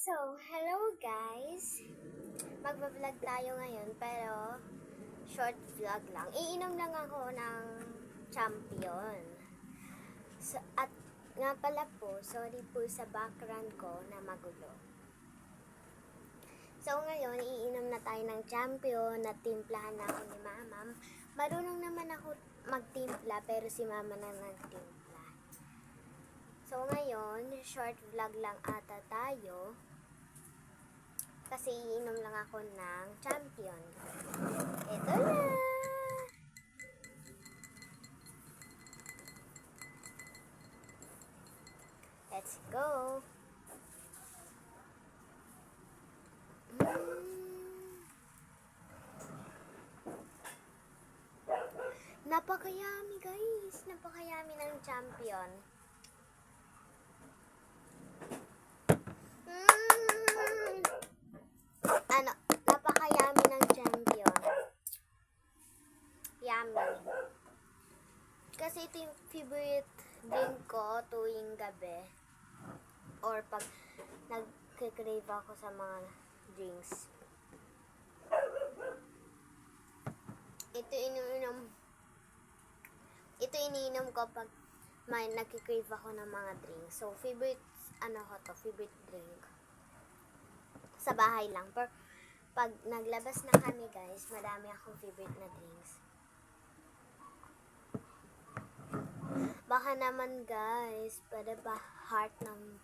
So, hello guys! Magbablog tayo ngayon pero short vlog lang. Iinom lang ako ng champion. So, at nga pala po, sorry po sa background ko na magulo. So, ngayon, iinom na tayo ng champion na timplahan na ako ni Mama. Marunong naman ako magtimpla pero si Mama na nagtimpla. So, ngayon, short vlog lang ata tayo. Kasi iinom lang ako ng champion. Ito na! Let's go! Napakayami guys! Napakayami ng champion. Napakayami ng champion. Yummy. Kasi ito yung favorite drink ko tuwing gabi. Or pag nagkikrave ako sa mga drinks. Ito iniinom ko pag may nagkikrave ako ng mga drinks. So, favorite drink. Sa bahay lang. Pero, pag naglabas na kami guys, madami akong favorite na drinks. Baka naman guys, para ba heart ng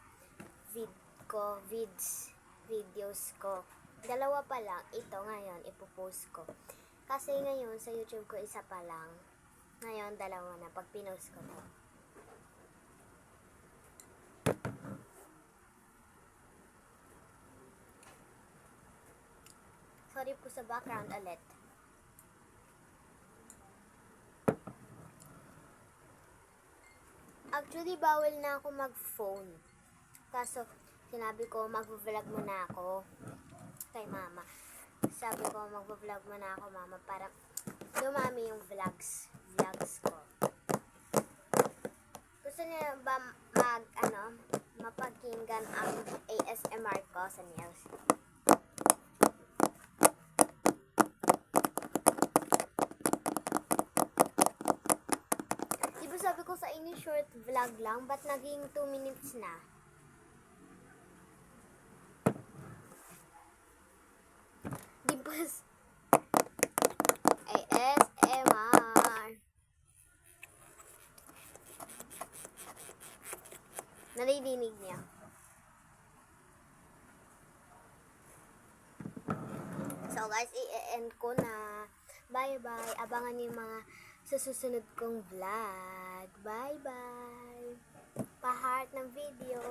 videos ko. Dalawa pa lang, ito ngayon, ipopost ko. Kasi ngayon, sa YouTube ko, isa pa lang. Ngayon, dalawa na, pag pinost ko to. Sorry po sa background ulit. Actually, bawal na ako mag-phone. Kaso, sinabi ko, mag-vlog muna ako kay Mama. Sabi ko, mag-vlog muna ako, Mama, para dumami yung vlogs ko. Gusto niya ba mapakinggan ang ASMR ko sa nails? Diba sabi ko sa inyo short vlog lang, ba't naging 2 minutes na? Diba ASMR. Naririnig niya. So guys, i-end ko na. Bye-bye. Abangan niyo yung mga susunod kong vlog. Bye-bye. Pa-heart ng video.